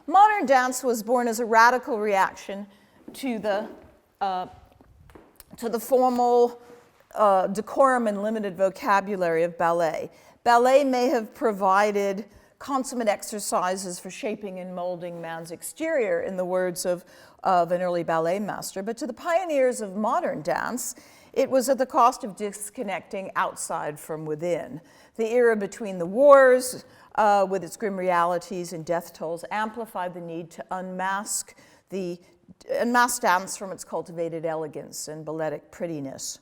Modern dance was born as a radical reaction to the formal decorum and limited vocabulary of ballet. Ballet may have provided consummate exercises for shaping and molding man's exterior, in the words of an early ballet master, but to the pioneers of modern dance, it was at the cost of disconnecting outside from within. The era between the wars, with its grim realities and death tolls, amplified the need to unmask dance from its cultivated elegance and balletic prettiness.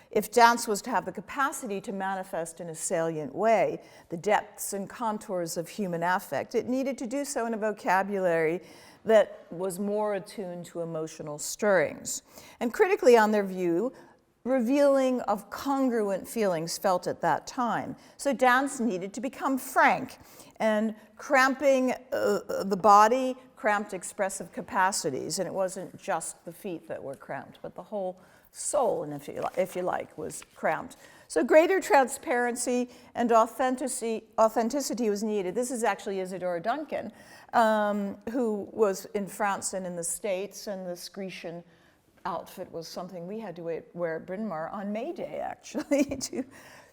If dance was to have the capacity to manifest in a salient way the depths and contours of human affect, it needed to do so in a vocabulary that was more attuned to emotional stirrings. And critically, on their view, revealing of congruent feelings felt at that time. So dance needed to become frank, and cramping the body cramped expressive capacities, and it wasn't just the feet that were cramped, but the whole soul, and if you like, was cramped. So greater transparency and authenticity was needed. This is actually Isadora Duncan, who was in France and in the States, and this Grecian outfit was something we had to wear at Bryn Mawr on May Day, actually, to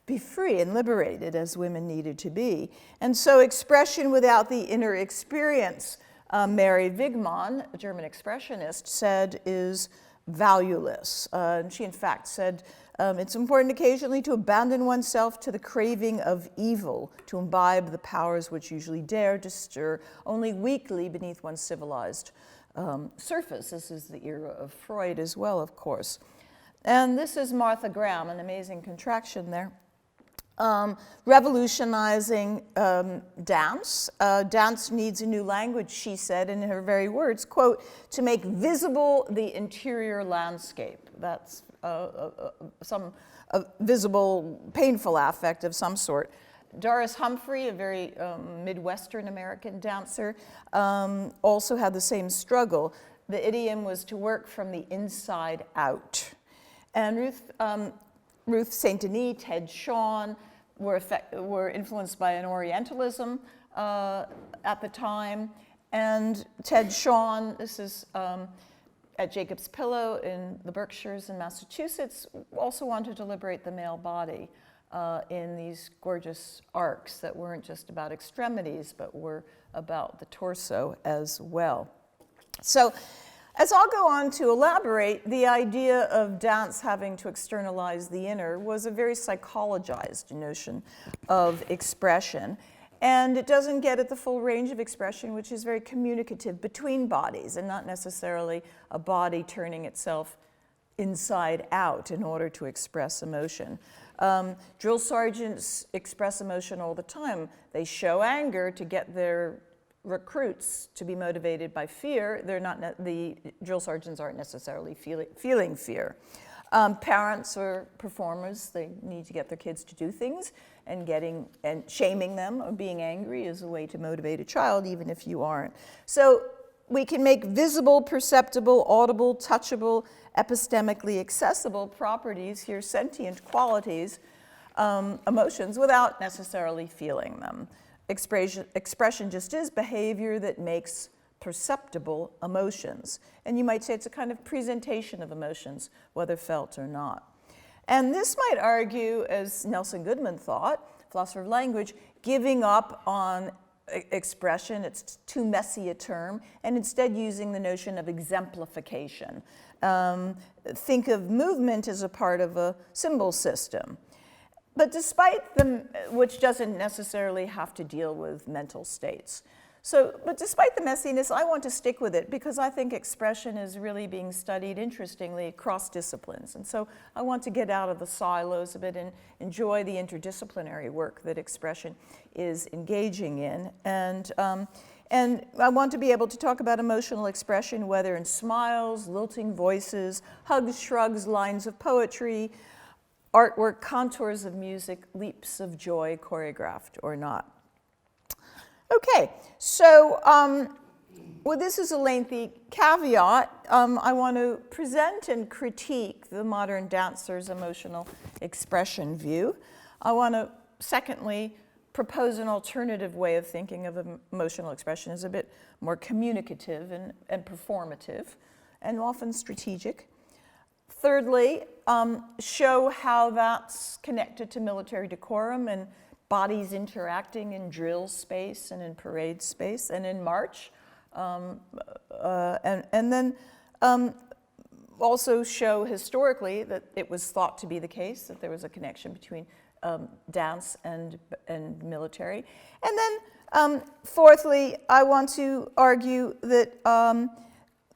be free and liberated as women needed to be. And so expression without the inner experience, Mary Wigman, a German expressionist, said is valueless. And she, in fact, said, it's important occasionally to abandon oneself to the craving of evil, to imbibe the powers which usually dare to stir only weakly beneath one's civilized surface. This is the era of Freud as well, of course. And this is Martha Graham, an amazing contraction there. Revolutionizing dance. Dance needs a new language, she said in her very words, quote, to make visible the interior landscape. That's some visible, painful affect of some sort. Doris Humphrey, a very Midwestern American dancer, also had the same struggle. The idiom was to work from the inside out. And Ruth St. Denis, Ted Shawn were influenced by an Orientalism at the time. And Ted Shawn, this is at Jacob's Pillow in the Berkshires in Massachusetts, also wanted to liberate the male body in these gorgeous arcs that weren't just about extremities, but were about the torso as well. So, as I'll go on to elaborate, the idea of dance having to externalize the inner was a very psychologized notion of expression. And it doesn't get at the full range of expression, which is very communicative between bodies, and not necessarily a body turning itself inside out in order to express emotion. Drill sergeants express emotion all the time. They show anger to get their recruits to be motivated by fear. The drill sergeants aren't necessarily feeling fear. Parents or performers, they need to get their kids to do things, and shaming them or being angry is a way to motivate a child, even if you aren't. So we can make visible, perceptible, audible, touchable, epistemically accessible properties, here sentient qualities, emotions, without necessarily feeling them. Expression just is behavior that makes perceptible emotions. And you might say it's a kind of presentation of emotions, whether felt or not. And this might argue, as Nelson Goodman thought, philosopher of language, giving up on expression, it's too messy a term, and instead using the notion of exemplification. Think of movement as a part of a symbol system. But which doesn't necessarily have to deal with mental states. But despite the messiness, I want to stick with it because I think expression is really being studied interestingly across disciplines. And so I want to get out of the silos a bit and enjoy the interdisciplinary work that expression is engaging in. And I want to be able to talk about emotional expression, whether in smiles, lilting voices, hugs, shrugs, lines of poetry, artwork, contours of music, leaps of joy, choreographed or not. Okay, so well, this is a lengthy caveat. I want to present and critique the modern dancer's emotional expression view. I want to, secondly, propose an alternative way of thinking of emotional expression is a bit more communicative and performative, and often strategic. Thirdly, show how that's connected to military decorum and bodies interacting in drill space and in parade space and in march. And then also show historically that it was thought to be the case, that there was a connection between dance and military. And then fourthly, I want to argue that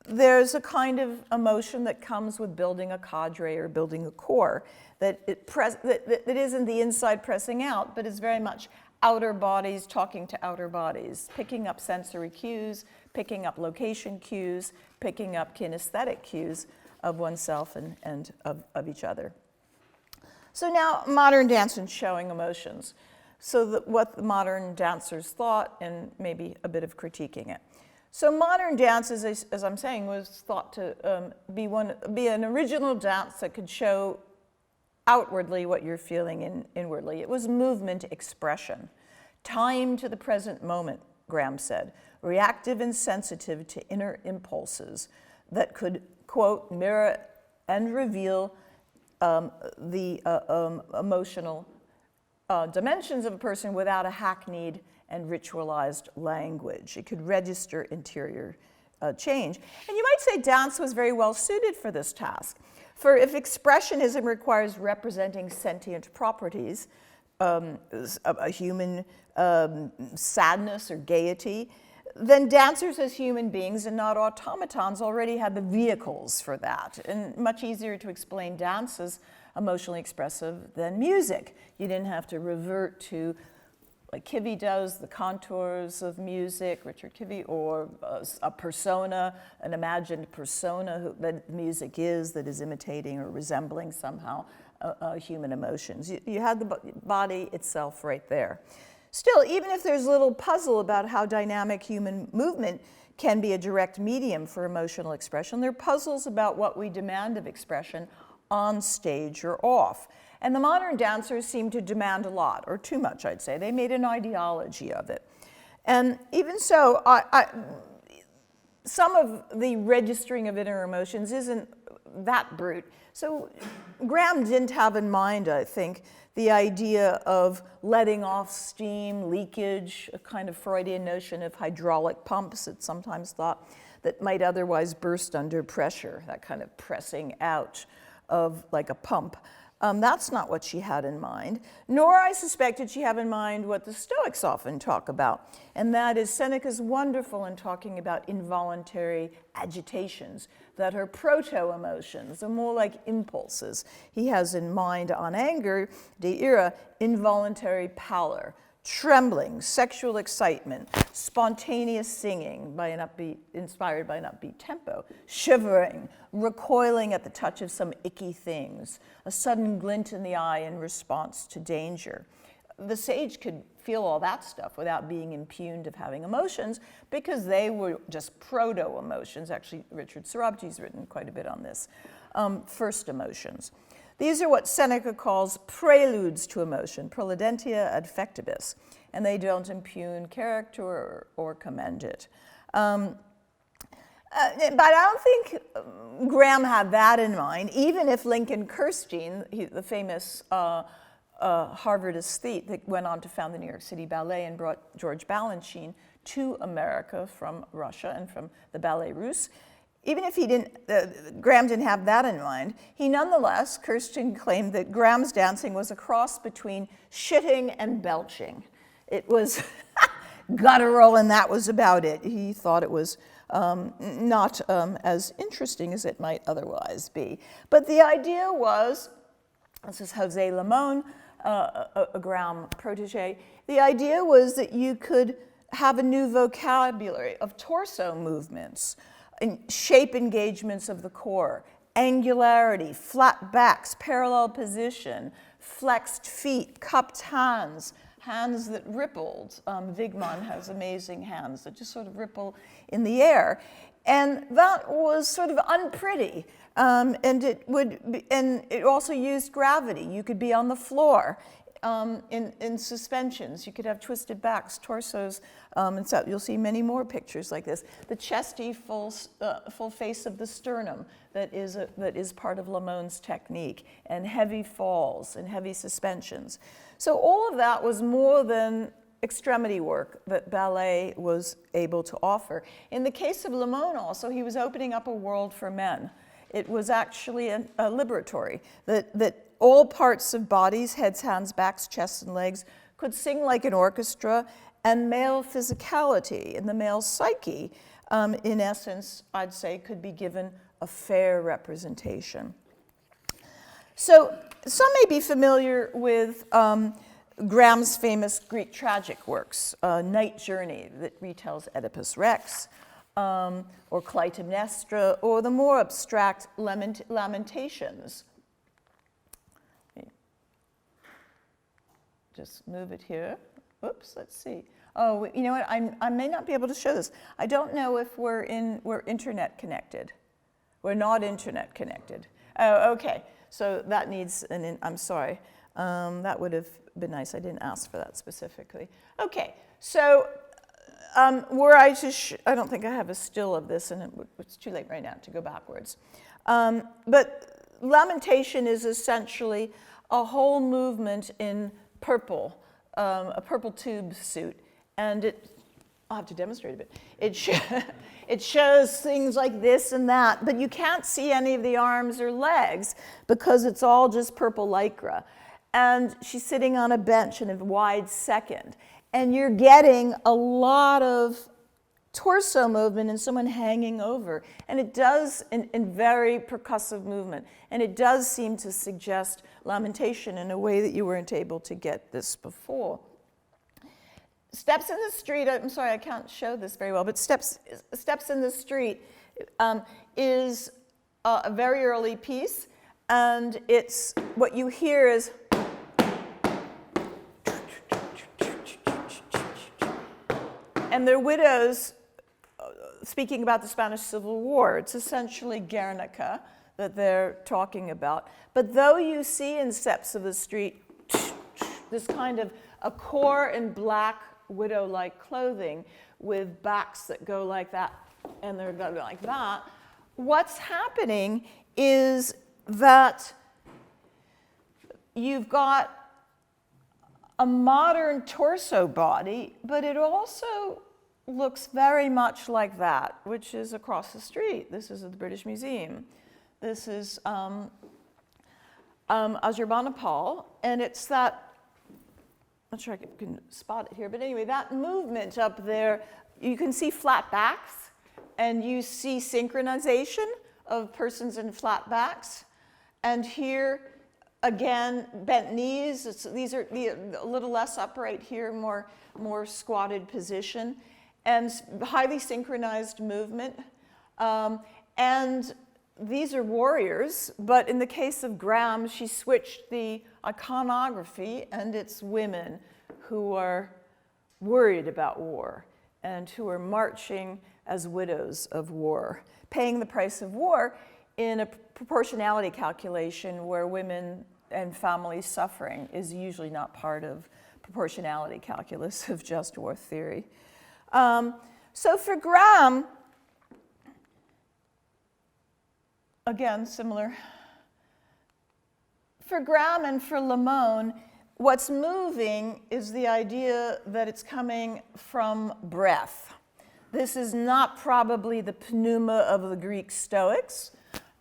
there's a kind of emotion that comes with building a cadre or building a corps, that isn't the inside pressing out, but is very much outer bodies talking to outer bodies, picking up sensory cues, picking up location cues, picking up kinesthetic cues of oneself and of each other. So now, modern dance and showing emotions. So what the modern dancers thought, and maybe a bit of critiquing it. So modern dance, as I'm saying, was thought to be an original dance that could show outwardly what you're feeling inwardly. It was movement expression, time to the present moment, Graham said, reactive and sensitive to inner impulses that could, quote, mirror and reveal the emotional dimensions of a person without a hackneyed and ritualized language. It could register interior change. And you might say dance was very well suited for this task. For if expressionism requires representing sentient properties, a human sadness or gaiety, then dancers as human beings and not automatons already had the vehicles for that, and much easier to explain dance as emotionally expressive than music. You didn't have to revert to, like Kivy does, the contours of music, Richard Kivy, or a persona, an imagined persona that music is, that is imitating or resembling somehow human emotions. You had the body itself right there. Still, even if there's little puzzle about how dynamic human movement can be a direct medium for emotional expression, there are puzzles about what we demand of expression on stage or off. And the modern dancers seem to demand a lot, or too much, I'd say. They made an ideology of it. And even so, some of the registering of inner emotions isn't that brute. So Graham didn't have in mind, I think, the idea of letting off steam, leakage, a kind of Freudian notion of hydraulic pumps, it's sometimes thought, that might otherwise burst under pressure, that kind of pressing out of like a pump. That's not what she had in mind, nor I suspect did she have in mind what the Stoics often talk about, and that is Seneca's wonderful in talking about involuntary agitations that are proto-emotions, are more like impulses. He has in mind on anger, de ira, involuntary pallor, trembling, sexual excitement, spontaneous singing inspired by an upbeat tempo, shivering, recoiling at the touch of some icky things, a sudden glint in the eye in response to danger. The sage could feel all that stuff without being impugned of having emotions because they were just proto-emotions. Actually, Richard Sorabji's written quite a bit on this. First emotions. These are what Seneca calls preludes to emotion, proludentia ad fectibus, and they don't impugn character or commend it. But I don't think Graham had that in mind, even if Lincoln Kirstein, the famous Harvard aesthete that went on to found the New York City Ballet and brought George Balanchine to America from Russia and from the Ballet Russe, even if Graham didn't have that in mind, he nonetheless, Kirstein claimed that Graham's dancing was a cross between shitting and belching. It was guttural, and that was about it. He thought it was not as interesting as it might otherwise be. But the idea was, this is Jose Limon, a Graham protege, the idea was that you could have a new vocabulary of torso movements, shape engagements of the core, angularity, flat backs, parallel position, flexed feet, cupped hands, hands that rippled. Wigman has amazing hands that just sort of ripple in the air. And that was sort of unpretty. And it also used gravity. You could be on the floor. in suspensions. You could have twisted backs, torsos, and so you'll see many more pictures like this. The chesty full face of the sternum that is part of Lamone's technique, and heavy falls and heavy suspensions. So all of that was more than extremity work that ballet was able to offer. In the case of Lamone also, he was opening up a world for men. It was actually a liberatory, that all parts of bodies, heads, hands, backs, chests, and legs, could sing like an orchestra, and male physicality and the male psyche, in essence, I'd say, could be given a fair representation. So some may be familiar with Graham's famous Greek tragic works, Night Journey, that retells Oedipus Rex, or Clytemnestra, or the more abstract Lamentations. Just move it here. Oops, let's see. Oh, you know what? I may not be able to show this. I don't know if we're internet connected. We're not internet connected. Oh, okay. So that needs I'm sorry. That would have been nice. I didn't ask for that specifically. Okay. So were I to I don't think I have a still of this, and it's too late right now to go backwards. But Lamentation is essentially a whole movement in purple, a purple tube suit, and I'll have to demonstrate a bit. It shows things like this and that, but you can't see any of the arms or legs because it's all just purple lycra. And she's sitting on a bench in a wide second, and you're getting a lot of torso movement and someone hanging over, and it does in very percussive movement, and it does seem to suggest lamentation in a way that you weren't able to get this before. Steps in the Street, I'm sorry, I can't show this very well, but Steps in the Street is a very early piece, and it's what you hear is and they're widows speaking about the Spanish Civil War. It's essentially Guernica that they're talking about. But though you see in Steps of the Street this kind of a core in black widow-like clothing with backs that go like that and they're going like that, what's happening is that you've got a modern torso body, but it also looks very much like that, which is across the street. This is at the British Museum. This is Azurbanipal, and it's that, I'm not sure I can spot it here, but anyway, that movement up there, you can see flat backs, and you see synchronization of persons in flat backs. And here, again, bent knees. These are a little less upright here, more squatted position, and highly synchronized movement. And these are warriors, but in the case of Graham, she switched the iconography, and it's women who are worried about war and who are marching as widows of war, paying the price of war in a proportionality calculation where women and family suffering is usually not part of proportionality calculus of just war theory. So for Graham, again, similar. For Graham and for Lamone, what's moving is the idea that it's coming from breath. This is not probably the pneuma of the Greek Stoics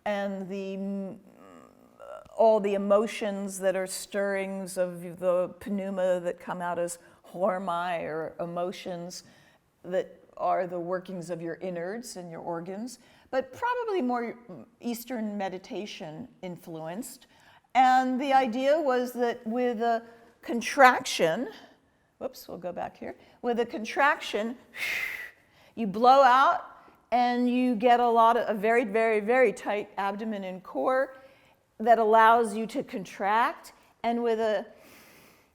and all the emotions that are stirrings of the pneuma that come out as hormai, or emotions that are the workings of your innards and your organs, but probably more Eastern meditation influenced. And the idea was that with a contraction, whoops, we'll go back here, with a contraction, you blow out and you get a very, very, very tight abdomen and core that allows you to contract, and with a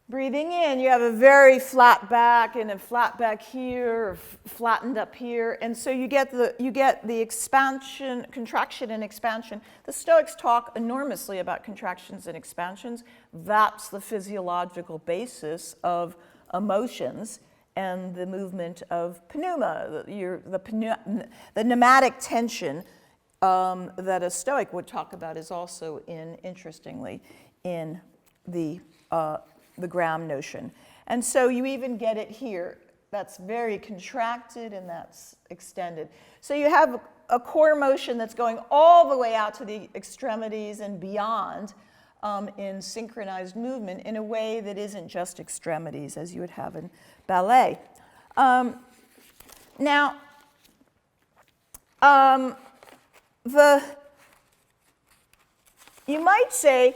Breathing in, you have a very flat back and a flat back here, or flattened up here, and so you get the expansion, contraction and expansion. The Stoics talk enormously about contractions and expansions. That's the physiological basis of emotions and the movement of pneuma, the pneumatic tension that a Stoic would talk about is also interestingly, in the Graham notion. And so you even get it here. That's very contracted and that's extended. So you have a core motion that's going all the way out to the extremities and beyond in synchronized movement in a way that isn't just extremities as you would have in ballet. You might say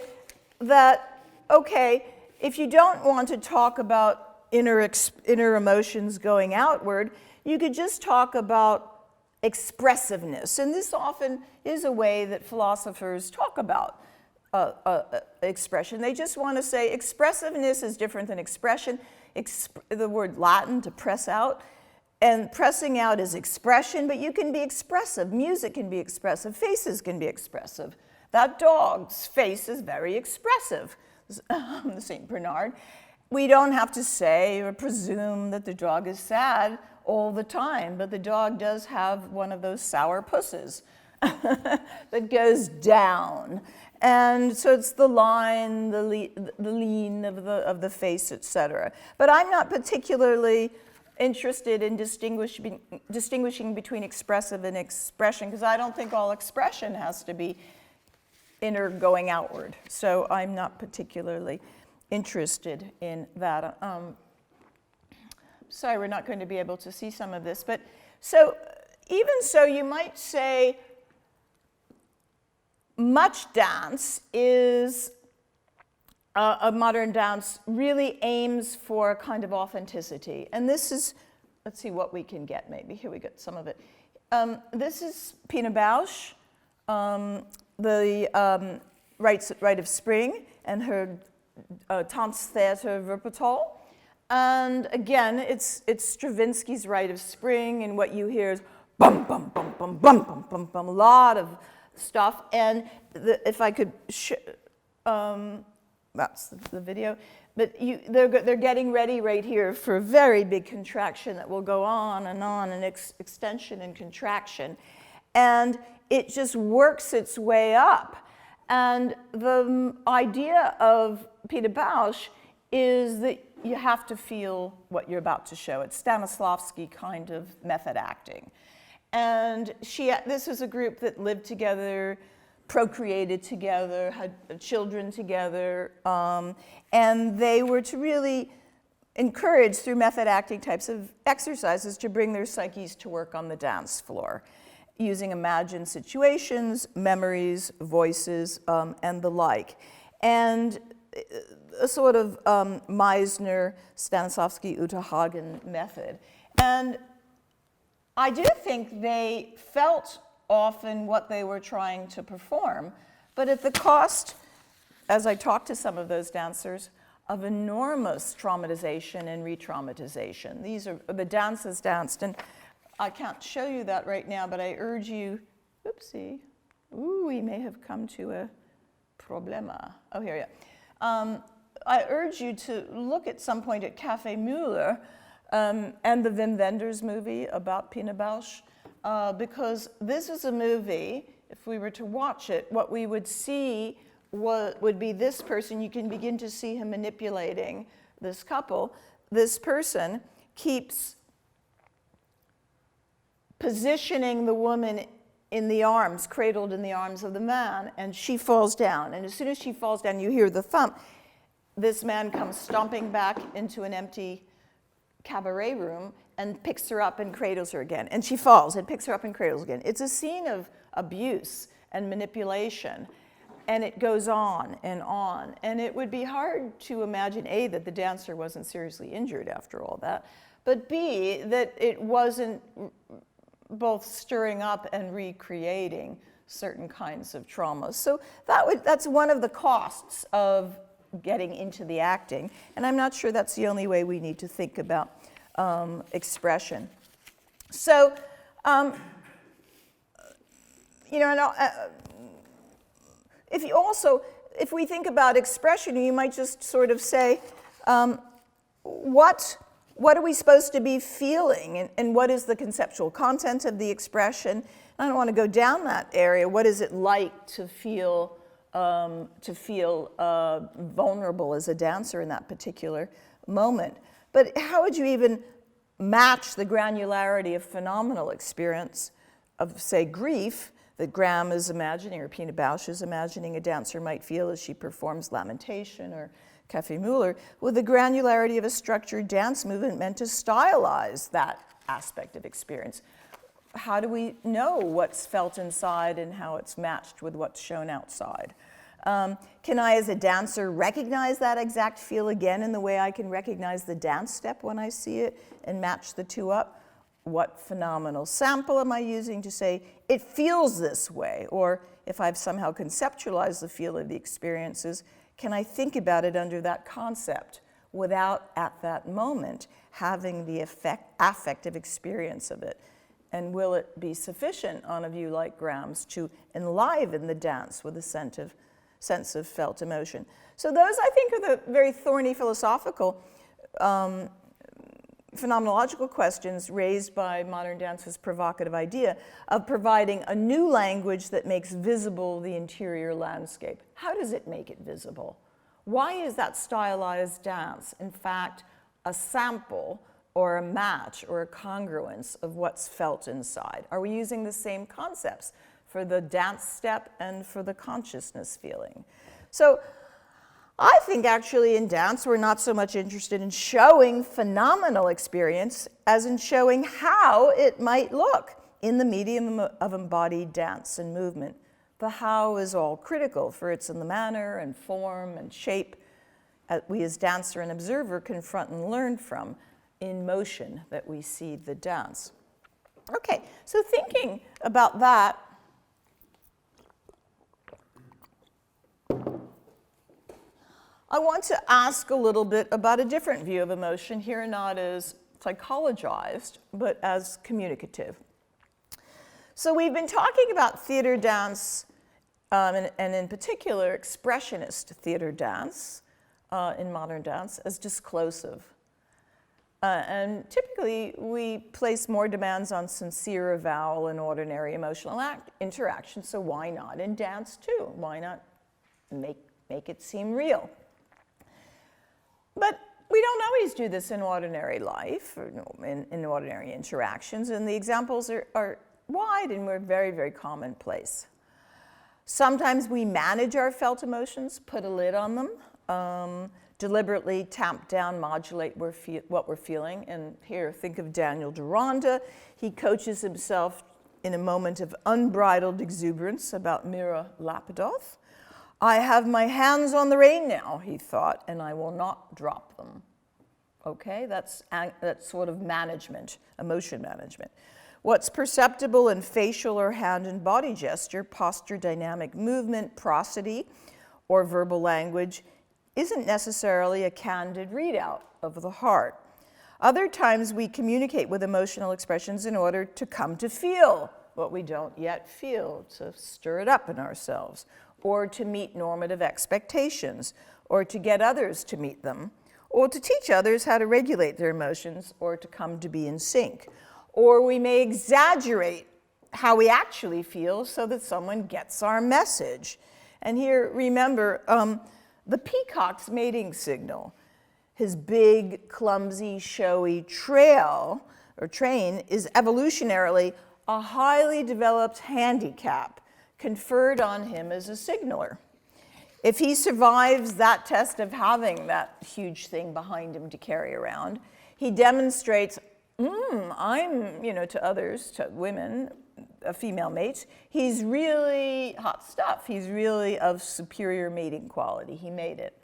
that, okay, if you don't want to talk about inner emotions going outward, you could just talk about expressiveness. And this often is a way that philosophers talk about expression. They just want to say expressiveness is different than expression. The word Latin to press out. And pressing out is expression, but you can be expressive. Music can be expressive. Faces can be expressive. That dog's face is very expressive. St. Bernard. We don't have to say or presume that the dog is sad all the time, but the dog does have one of those sour pusses that goes down. And so it's the line, the lean of the face, etc. But I'm not particularly interested in distinguishing between expressive and expression, because I don't think all expression has to be inner going outward. So I'm not particularly interested in that. Sorry, we're not going to be able to see some of this. But so even so, you might say much dance is, a modern dance really aims for a kind of authenticity. And this is, let's see what we can get maybe. Here we get some of it. This is Pina Bausch. The Rite of Spring and her Tanztheater Wuppertal. And again, it's Stravinsky's Rite of Spring, and what you hear is bum, bum, bum, bum, bum, bum, bum, bum, a lot of stuff. And if I could, that's the video. But they're getting ready right here for a very big contraction that will go on, and extension and contraction. And it just works its way up. And the idea of Pina Bausch is that you have to feel what you're about to show. It's Stanislavski kind of method acting. And this was a group that lived together, procreated together, had children together, and they were to really encourage, through method acting types of exercises, to bring their psyches to work on the dance floor, using imagined situations, memories, voices, and the like. And a sort of Meisner, Stanislavski, Uta Hagen method. And I do think they felt often what they were trying to perform, but at the cost, as I talked to some of those dancers, of enormous traumatization and re-traumatization. These are the dances danced, and I can't show you that right now, but I urge you, oopsie, ooh, we may have come to a problema. Oh, here, yeah. I urge you to look at some point at Café Muller and the Wim Wenders movie about Pina Bausch, because this is a movie, if we were to watch it, what we would see would be this person. You can begin to see him manipulating this couple. This person keeps positioning the woman in the arms, cradled in the arms of the man, and she falls down. And as soon as she falls down, you hear the thump. This man comes stomping back into an empty cabaret room and picks her up and cradles her again. And she falls and picks her up and cradles again. It's a scene of abuse and manipulation. And it goes on. And it would be hard to imagine, A, that the dancer wasn't seriously injured after all that, but B, that it wasn't both stirring up and recreating certain kinds of traumas. So that's one of the costs of getting into the acting. And I'm not sure that's the only way we need to think about expression. So, you know, if we think about expression, you might just sort of say, what are we supposed to be feeling, and what is the conceptual content of the expression? I don't want to go down that area. What is it like to feel vulnerable as a dancer in that particular moment? But how would you even match the granularity of phenomenal experience of, say, grief that Graham is imagining, or Pina Bausch is imagining a dancer might feel as she performs Lamentation or Café Muller, with the granularity of a structured dance movement meant to stylize that aspect of experience? How do we know what's felt inside and how it's matched with what's shown outside? Can I, as a dancer, recognize that exact feel again in the way I can recognize the dance step when I see it and match the two up? What phenomenal sample am I using to say, it feels this way? Or if I've somehow conceptualized the feel of the experiences, can I think about it under that concept without, at that moment, having the affective experience of it? And will it be sufficient on a view like Graham's to enliven the dance with a sense of felt emotion? So those, I think, are the very thorny philosophical phenomenological questions raised by modern dance's provocative idea of providing a new language that makes visible the interior landscape. How does it make it visible? Why is that stylized dance, in fact, a sample or a match or a congruence of what's felt inside? Are we using the same concepts for the dance step and for the consciousness feeling? So I think actually in dance we're not so much interested in showing phenomenal experience as in showing how it might look in the medium of embodied dance and movement. The how is all critical, for it's in the manner and form and shape we as dancer and observer confront and learn from in motion that we see the dance. Okay, so thinking about that, I want to ask a little bit about a different view of emotion here, not as psychologized, but as communicative. So we've been talking about theater dance, and in particular expressionist theater dance in modern dance as disclosive. And typically we place more demands on sincere avowal and ordinary emotional interaction, so why not in dance too? Why not make it seem real? But we don't always do this in ordinary life, or in ordinary interactions, and the examples are wide and we're very, very commonplace. Sometimes we manage our felt emotions, put a lid on them, deliberately tamp down, modulate what we're feeling. And here, think of Daniel Deronda. He coaches himself in a moment of unbridled exuberance about Mira Lapidoth. I have my hands on the rein now, he thought, and I will not drop them. Okay, that's sort of management, emotion management. What's perceptible in facial or hand and body gesture, posture, dynamic movement, prosody, or verbal language isn't necessarily a candid readout of the heart. Other times we communicate with emotional expressions in order to come to feel what we don't yet feel, to stir it up in ourselves, or to meet normative expectations, or to get others to meet them, or to teach others how to regulate their emotions, or to come to be in sync. Or we may exaggerate how we actually feel so that someone gets our message. And here, remember, the peacock's mating signal, his big, clumsy, showy train, is evolutionarily a highly developed handicap conferred on him as a signaler. If he survives that test of having that huge thing behind him to carry around, he demonstrates, I'm, to others, to women, female mates, he's really hot stuff. He's really of superior mating quality. He made it.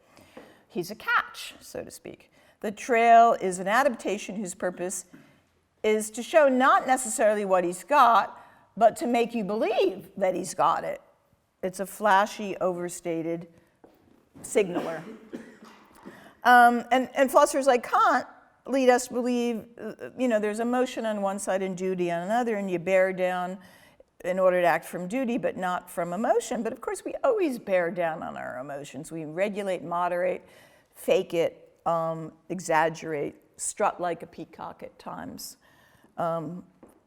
He's a catch, so to speak. The trail is an adaptation whose purpose is to show not necessarily what he's got, but to make you believe that he's got it. It's a flashy, overstated signaler. And philosophers like Kant lead us to believe, there's emotion on one side and duty on another, and you bear down in order to act from duty, but not from emotion. But of course, we always bear down on our emotions. We regulate, moderate, fake it, exaggerate, strut like a peacock at times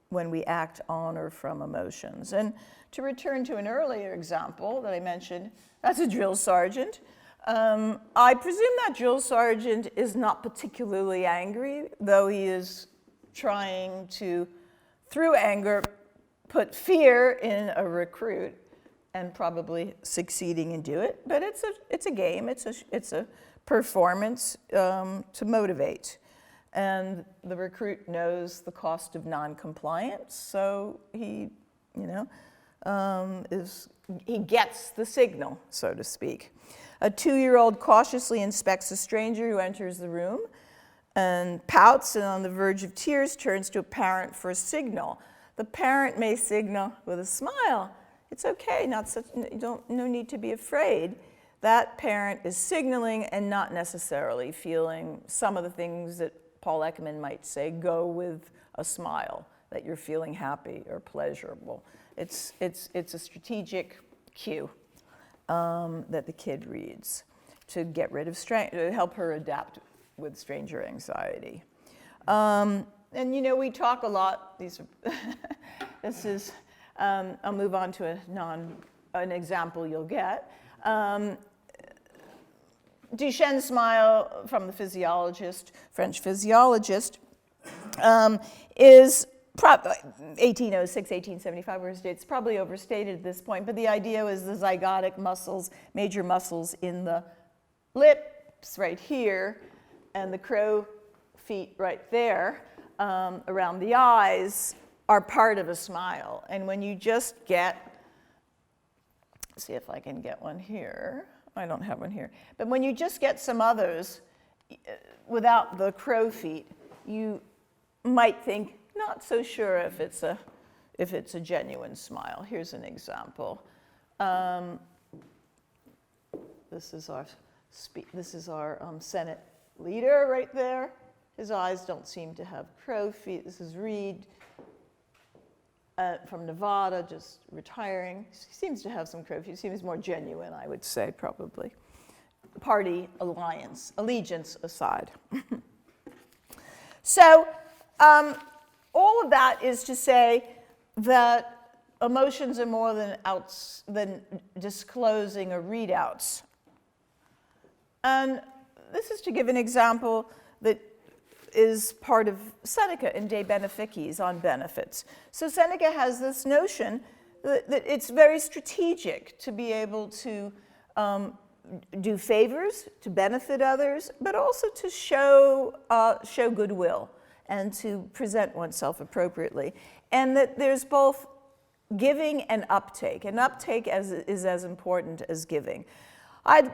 when we act on or from emotions. And to return to an earlier example that I mentioned, that's a drill sergeant. I presume that drill sergeant is not particularly angry, though he is trying to, through anger, put fear in a recruit and probably succeeding in do it. But it's a game, it's a performance to motivate. And the recruit knows the cost of non-compliance, so he gets the signal, so to speak. A 2-year-old cautiously inspects a stranger who enters the room and pouts, and on the verge of tears turns to a parent for a signal. The parent may signal with a smile. It's okay, no need to be afraid. That parent is signaling and not necessarily feeling some of the things that Paul Ekman might say go with a smile, that you're feeling happy or pleasurable. It's a strategic cue that the kid reads to get rid of to help her adapt with stranger anxiety. And we talk a lot. I'll move on to an example you'll get. Duchenne Smile, from the French physiologist, is 1806, 1875, where it's probably overstated at this point, but the idea was the zygotic muscles, major muscles in the lips right here, and the crow feet right there around the eyes are part of a smile. And when you just get, see if I can get one here. I don't have one here. But when you just get some others without the crow feet, you might think, not so sure if it's a genuine smile. Here's an example. This is our Senate leader right there. His eyes don't seem to have crow feet. This is Reed from Nevada, just retiring. He seems to have some crow feet. He seems more genuine, I would say, probably. Party allegiance aside. So all of that is to say that emotions are more than disclosing or readouts. And this is to give an example that is part of Seneca in De Beneficis on benefits. So Seneca has this notion that it's very strategic to be able to do favors, to benefit others, but also to show goodwill and to present oneself appropriately. And that there's both giving and uptake. And uptake is as important as giving. I'd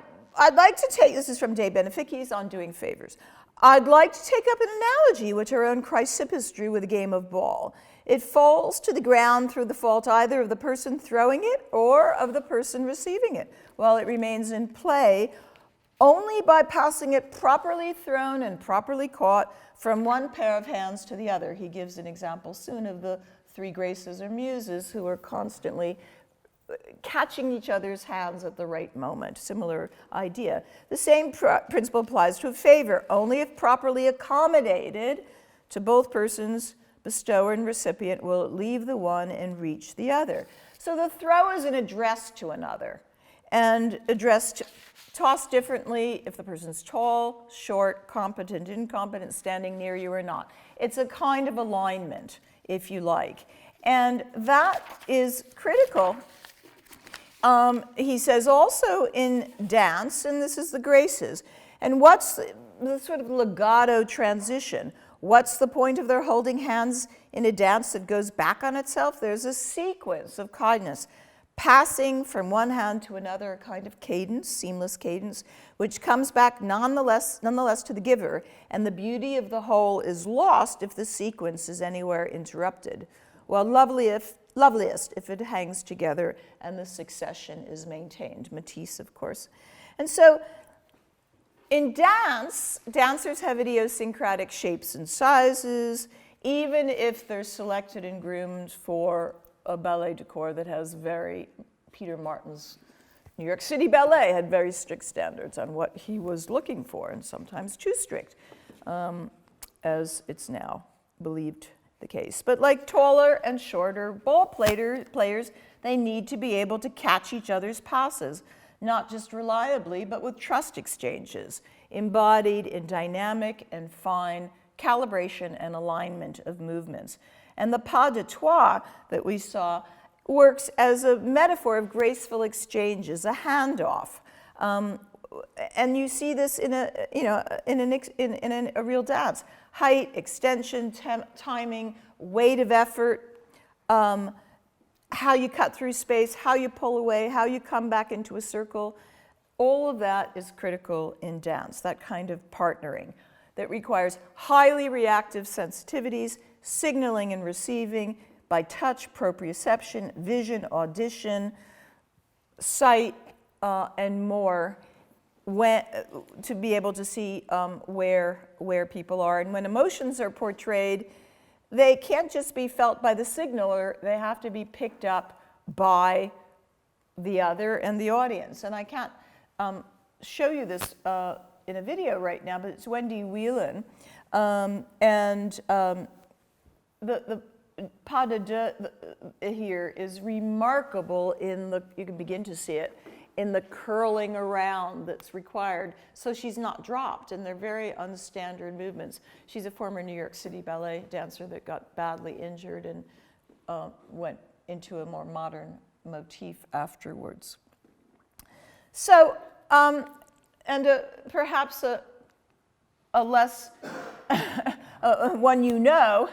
like to take, this is from De Beneficis on doing favors. I'd like to take up an analogy which our own Chrysippus drew with a game of ball. It falls to the ground through the fault either of the person throwing it or of the person receiving it, while it remains in play only by passing it properly thrown and properly caught from one pair of hands to the other. He gives an example soon of the 3 graces or muses who are constantly catching each other's hands at the right moment. Similar idea. The same principle applies to a favor, only if properly accommodated to both persons, bestower and recipient, will it leave the one and reach the other. So the throw is an address to another, and tossed differently if the person's tall, short, competent, incompetent, standing near you or not. It's a kind of alignment, if you like. And that is critical. He says also in dance, and this is the graces, and what's the sort of legato transition? What's the point of their holding hands in a dance that goes back on itself? There's a sequence of kindness, passing from one hand to another, a kind of cadence, seamless cadence, which comes back nonetheless to the giver, and the beauty of the whole is lost if the sequence is anywhere interrupted, while loveliest if it hangs together and the succession is maintained. Matisse, of course. And so In dance, dancers have idiosyncratic shapes and sizes, even if they're selected and groomed for a ballet decor that has Peter Martin's New York City Ballet had very strict standards on what he was looking for, and sometimes too strict, as it's now believed the case. But like taller and shorter ball players, they need to be able to catch each other's passes, not just reliably, but with trust exchanges, embodied in dynamic and fine calibration and alignment of movements. And the pas de trois that we saw works as a metaphor of graceful exchanges, a handoff. And you see this in a real dance. Height, extension, timing, weight of effort, how you cut through space, how you pull away, how you come back into a circle. All of that is critical in dance, that kind of partnering that requires highly reactive sensitivities, signaling and receiving by touch, proprioception, vision, audition, sight, and more, to be able to see where people are. And when emotions are portrayed, they can't just be felt by the signaler, they have to be picked up by the other and the audience. And I can't show you this in a video right now, but it's Wendy Whelan. The pas de deux here is remarkable you can begin to see it, in the curling around that's required, so she's not dropped, and they're very unstandard movements. She's a former New York City Ballet dancer that got badly injured and went into a more modern motif afterwards. So, perhaps a less, one you know,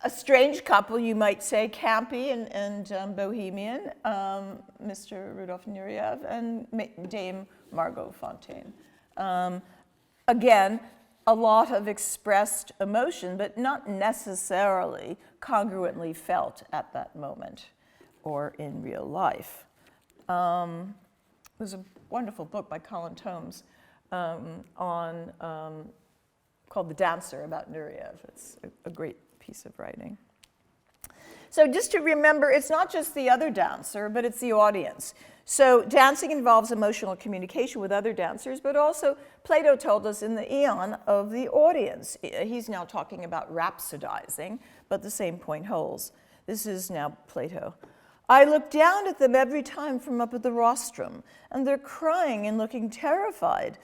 a strange couple, you might say, campy and bohemian, Mr. Rudolf Nureyev and Dame Margot Fonteyn. Again, a lot of expressed emotion, but not necessarily congruently felt at that moment or in real life. There's a wonderful book by Colin Tomes called The Dancer about Nureyev. It's a great piece of writing. So just to remember, it's not just the other dancer, but it's the audience. So dancing involves emotional communication with other dancers, but also Plato told us in the Aeon of the audience. He's now talking about rhapsodizing, but the same point holds. This is now Plato. I look down at them every time from up at the rostrum, and they're crying and looking terrified.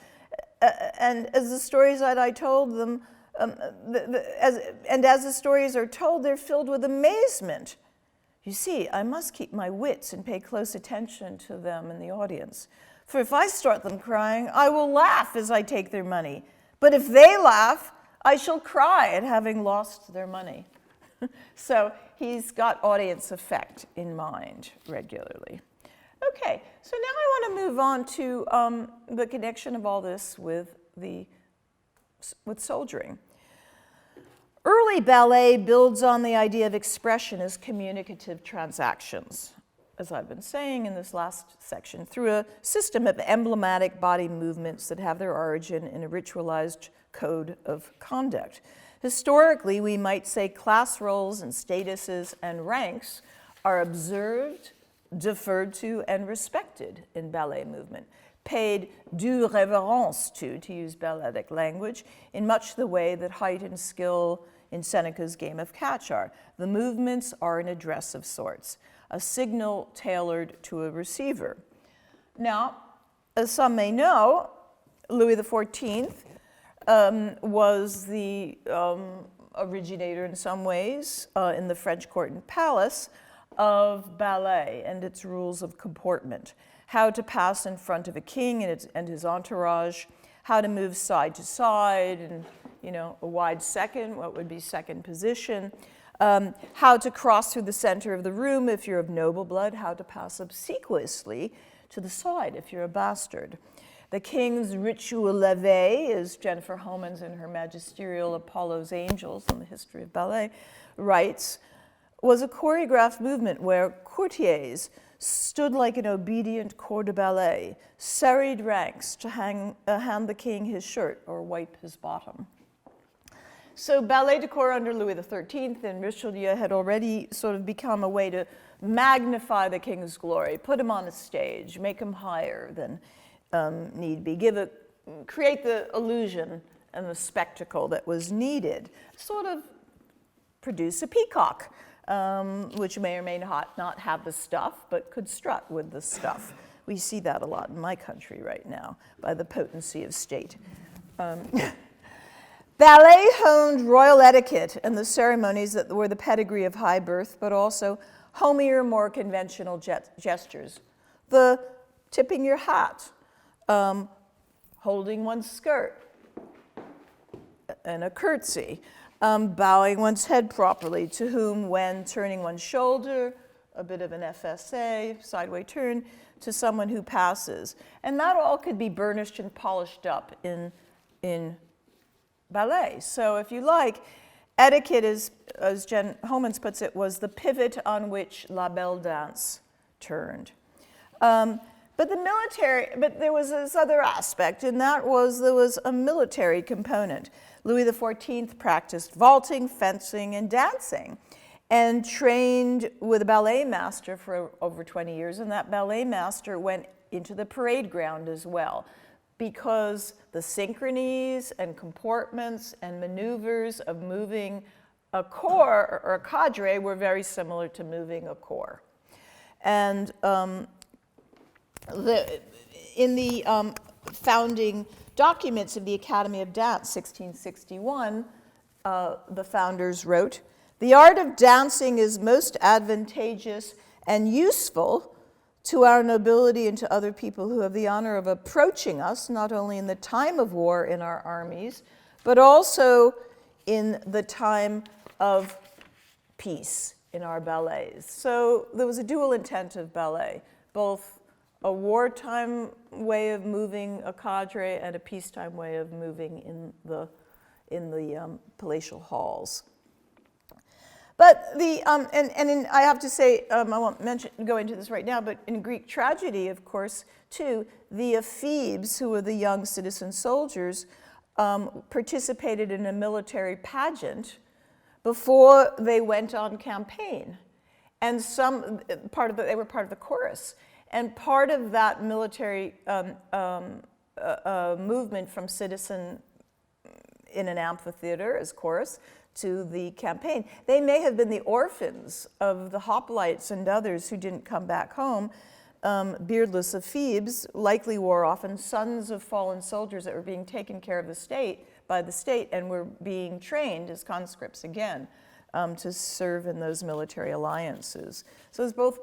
And as the stories that I told them, as the stories are told, they're filled with amazement. You see, I must keep my wits and pay close attention to them in the audience. For if I start them crying, I will laugh as I take their money. But if they laugh, I shall cry at having lost their money. So he's got audience effect in mind regularly. Okay, so now I want to move on to the connection of all this with soldiering. Early ballet builds on the idea of expression as communicative transactions, as I've been saying in this last section, through a system of emblematic body movements that have their origin in a ritualized code of conduct. Historically, we might say class roles and statuses and ranks are observed, deferred to, and respected in ballet movement, paid due révérence to use balletic language, in much the way that height and skill in Seneca's game of catch are. The movements are an address of sorts, a signal tailored to a receiver. Now, as some may know, Louis XIV was the originator in some ways in the French court and palace of ballet and its rules of comportment. How to pass in front of a king and his entourage, how to move side to side, and a wide second, what would be second position, how to cross through the center of the room if you're of noble blood, how to pass obsequiously to the side if you're a bastard. The king's ritual levee, as Jennifer Homans in her magisterial Apollo's Angels on the history of ballet writes, was a choreographed movement where courtiers stood like an obedient corps de ballet, serried ranks to hand the king his shirt or wipe his bottom. So ballet decor under Louis XIII and Richelieu had already sort of become a way to magnify the king's glory, put him on a stage, make him higher than need be, create the illusion and the spectacle that was needed, sort of produce a peacock, which may or may not have the stuff, but could strut with the stuff. We see that a lot in my country right now by the potency of state. Ballet honed royal etiquette and the ceremonies that were the pedigree of high birth, but also homier, more conventional gestures. The tipping your hat, holding one's skirt, and a curtsy, bowing one's head properly, to whom, when turning one's shoulder, a bit of an FSA, sideway turn, to someone who passes. And that all could be burnished and polished up in ballet. So if you like, etiquette is, as Jen Homans puts it, was the pivot on which La Belle Dance turned. But there was this other aspect, and that was there was a military component. Louis XIV practiced vaulting, fencing, and dancing, and trained with a ballet master for over 20 years, and that ballet master went into the parade ground as well, because the synchronies and comportments and maneuvers of moving a corps or a cadre were very similar to moving a corps. And in the founding documents of the Academy of Dance, 1661, the founders wrote, "The art of dancing is most advantageous and useful to our nobility and to other people who have the honor of approaching us, not only in the time of war in our armies, but also in the time of peace in our ballets." So there was a dual intent of ballet, both a wartime way of moving a cadre and a peacetime way of moving in the palatial halls. But I have to say, I won't go into this right now, but in Greek tragedy, of course, too, the ephebes, who were the young citizen soldiers, participated in a military pageant before they went on campaign. And they were part of the chorus. And part of that military movement from citizen in an amphitheater as chorus to the campaign, they may have been the orphans of the hoplites and others who didn't come back home. Beardless ephebes, likely were often sons of fallen soldiers that were being taken care of by the state and were being trained as conscripts again to serve in those military alliances. So it's both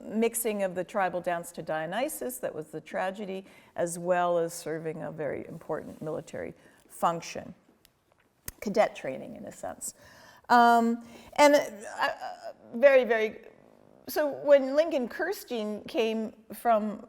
mixing of the tribal dance to Dionysus, that was the tragedy, as well as serving a very important military function. Cadet training, in a sense. So when Lincoln Kirstein came from,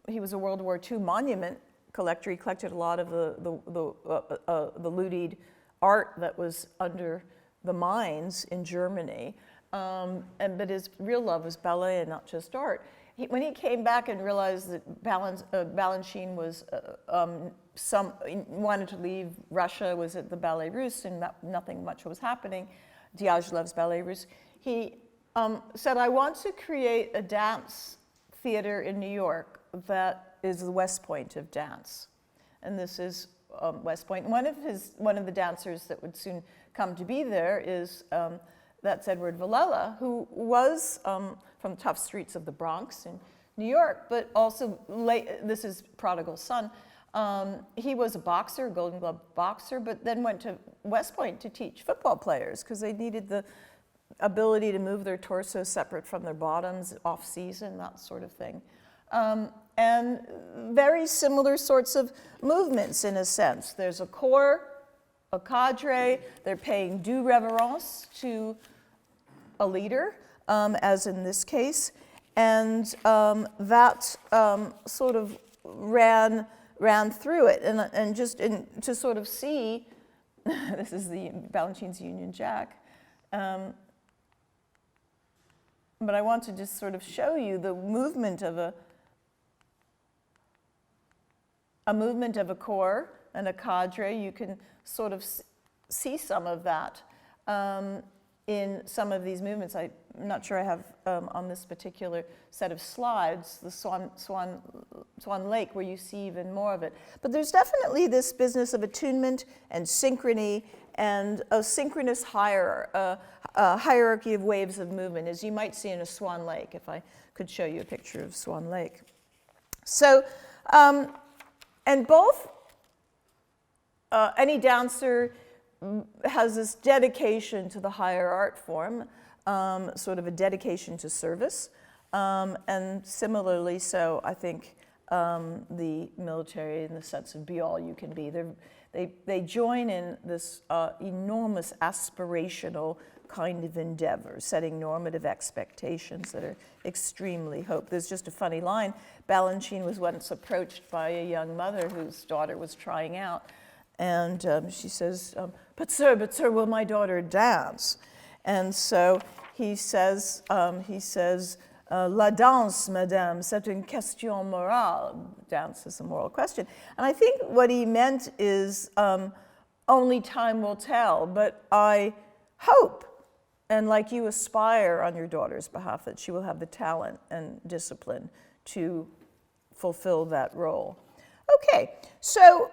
he was a World War II monument collector. He collected a lot of the looted art that was under the mines in Germany. But his real love was ballet and not just art. When he came back and realized that Balanchine was wanted to leave Russia, was at the Ballet Russe, and nothing much was happening, Diaghilev's Ballet Russe, he said, "I want to create a dance theater in New York that is the West Point of dance." And this is West Point. One of the dancers that would soon come to be there is that's Edward Vilela, who was from tough streets of the Bronx in New York, but also this is Prodigal Son. He was a boxer, Golden Glove boxer, but then went to West Point to teach football players because they needed the ability to move their torso separate from their bottoms off season, that sort of thing. And very similar sorts of movements in a sense. There's a corps, a cadre, they're paying due reverence to a leader, as in this case, and that sort of ran through it, and just to sort of see, this is the Balanchine's Union Jack. but I want to just sort of show you the movement of a corps and a cadre. You can sort of see some of that in some of these movements. I'm not sure I have on this particular set of slides the Swan Lake, where you see even more of it. But there's definitely this business of attunement and synchrony and a synchronous hierarchy of waves of movement, as you might see in a Swan Lake, if I could show you a picture of Swan Lake. So, and both, any dancer has this dedication to the higher art form, sort of a dedication to service. And similarly so, I think, the military, in the sense of be all you can be. They join in this enormous aspirational kind of endeavor, setting normative expectations that are extremely hope. There's just a funny line. Valentins was once approached by a young mother whose daughter was trying out. And she says, but sir, will my daughter dance? And so he says, la danse, madame, c'est une question morale. Dance is a moral question. And I think what he meant is only time will tell, but I hope, and like you aspire on your daughter's behalf, that she will have the talent and discipline to fulfill that role. Okay, so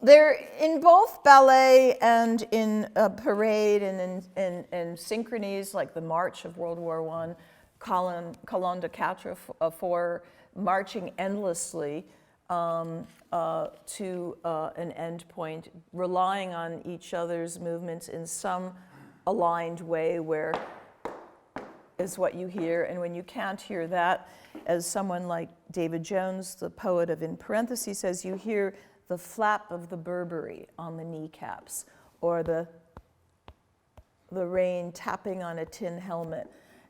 there, in both ballet and in parade and in synchronies, like the March of World War I, Colonne de Quatre for marching endlessly to an end point, relying on each other's movements in some aligned way, where is what you hear. And when you can't hear that, as someone like David Jones, the poet of In Parentheses, says, you hear the flap of the Burberry on the kneecaps, or the rain tapping on a tin helmet.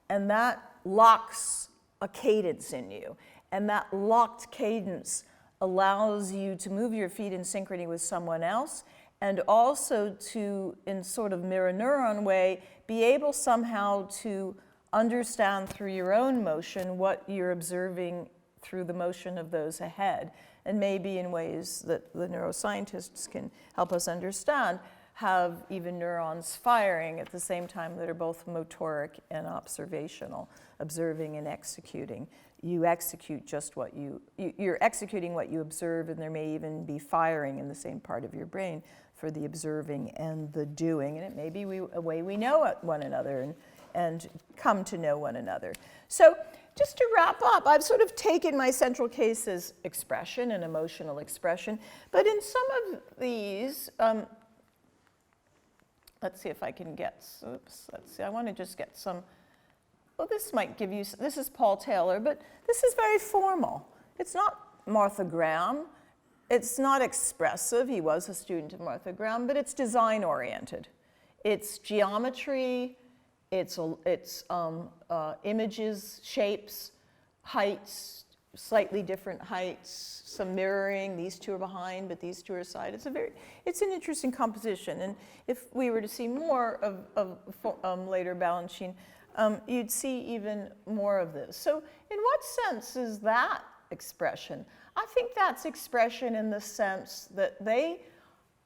And that locks a cadence in you. And that locked cadence allows you to move your feet in synchrony with someone else, and also to, in sort of mirror neuron way, be able somehow to understand through your own motion what you're observing through the motion of those ahead. And maybe in ways that the neuroscientists can help us understand, have even neurons firing at the same time that are both motoric and observational, observing and executing. You execute just what you're executing what you observe, and there may even be firing in the same part of your brain for the observing and the doing. And it may be a way we know one another and come to know one another. So just to wrap up, I've sort of taken my central case as expression and emotional expression, but in some of these, let's see if I can get, oops, let's see, I want to just get some, well, this might give you, this is Paul Taylor, but this is very formal. It's not Martha Graham. It's not expressive. He was a student of Martha Graham, but it's design-oriented. It's geometry, it's images, shapes, heights, slightly different heights, some mirroring. These two are behind, but these two are aside. It's an interesting composition. And if we were to see more of later Balanchine, you'd see even more of this. So in what sense is that expression? I think that's expression in the sense that they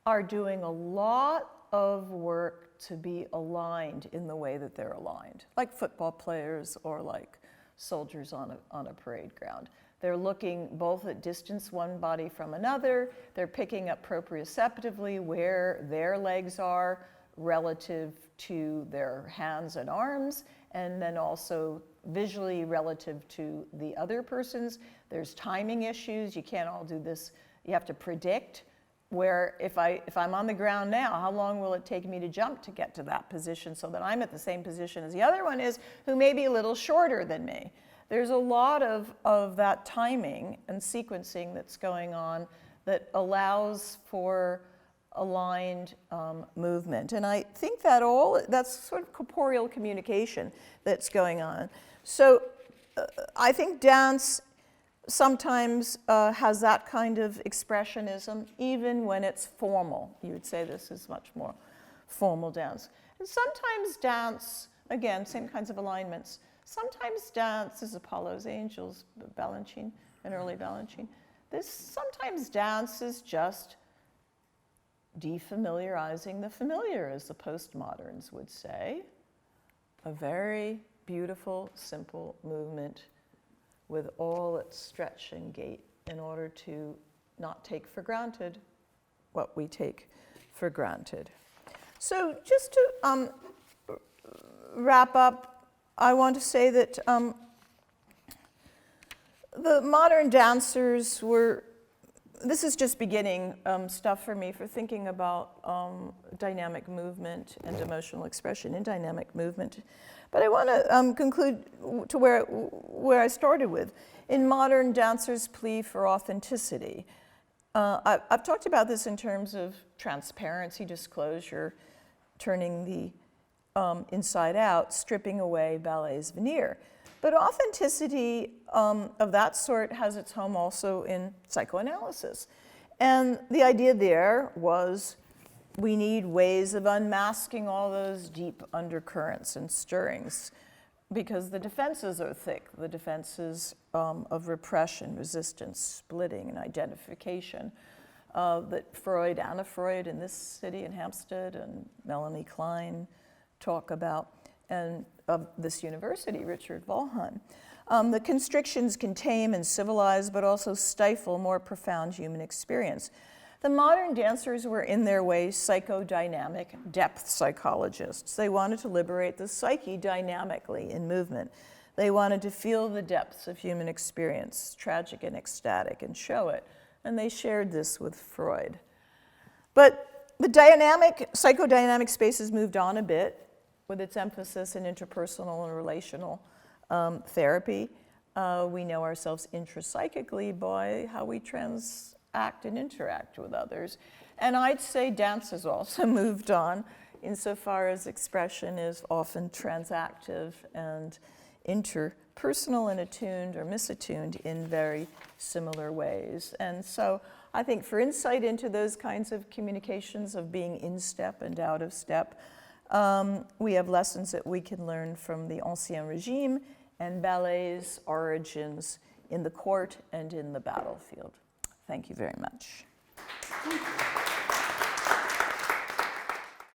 are doing a lot of work to be aligned in the way that they're aligned, like football players or like soldiers on a parade ground. They're looking both at distance, one body from another. They're picking up proprioceptively where their legs are relative to their hands and arms, and then also visually relative to the other person's. There's timing issues. You can't all do this. You have to predict where if I'm on the ground now, how long will it take me to jump to get to that position so that I'm at the same position as the other one is, who may be a little shorter than me. There's a lot of that timing and sequencing that's going on that allows for aligned movement. And I think that that's sort of corporeal communication that's going on. So I think dance sometimes has that kind of expressionism, even when it's formal. You would say this is much more formal dance. And sometimes dance, again, same kinds of alignments, Sometimes dance is Apollo's Angels, Balanchine, an early Balanchine. Sometimes dance is just defamiliarizing the familiar, as the postmoderns would say. A very beautiful, simple movement with all its stretch and gait in order to not take for granted what we take for granted. So just to wrap up, I want to say that the modern dancers were, this is just beginning stuff for me for thinking about dynamic movement and emotional expression in dynamic movement. But I want to conclude to where I started with. In modern dancers' plea for authenticity. I've talked about this in terms of transparency, disclosure, turning the inside out, stripping away ballet's veneer. But authenticity of that sort has its home also in psychoanalysis. And the idea there was we need ways of unmasking all those deep undercurrents and stirrings because the defenses are thick, the defenses of repression, resistance, splitting, and identification that Freud, Anna Freud in this city in Hampstead and Melanie Klein talk about, and of this university, Richard Volheim. The constrictions can tame and civilize, but also stifle more profound human experience. The modern dancers were, in their way, psychodynamic depth psychologists. They wanted to liberate the psyche dynamically in movement. They wanted to feel the depths of human experience, tragic and ecstatic, and show it. And they shared this with Freud. But the psychodynamic space has moved on a bit with its emphasis in interpersonal and relational therapy. We know ourselves intrapsychically by how we transact and interact with others. And I'd say dance has also moved on insofar as expression is often transactive and interpersonal and attuned or misattuned in very similar ways. And so I think for insight into those kinds of communications of being in step and out of step, we have lessons that we can learn from the Ancien Regime and ballet's origins in the court and in the battlefield. Thank you very much.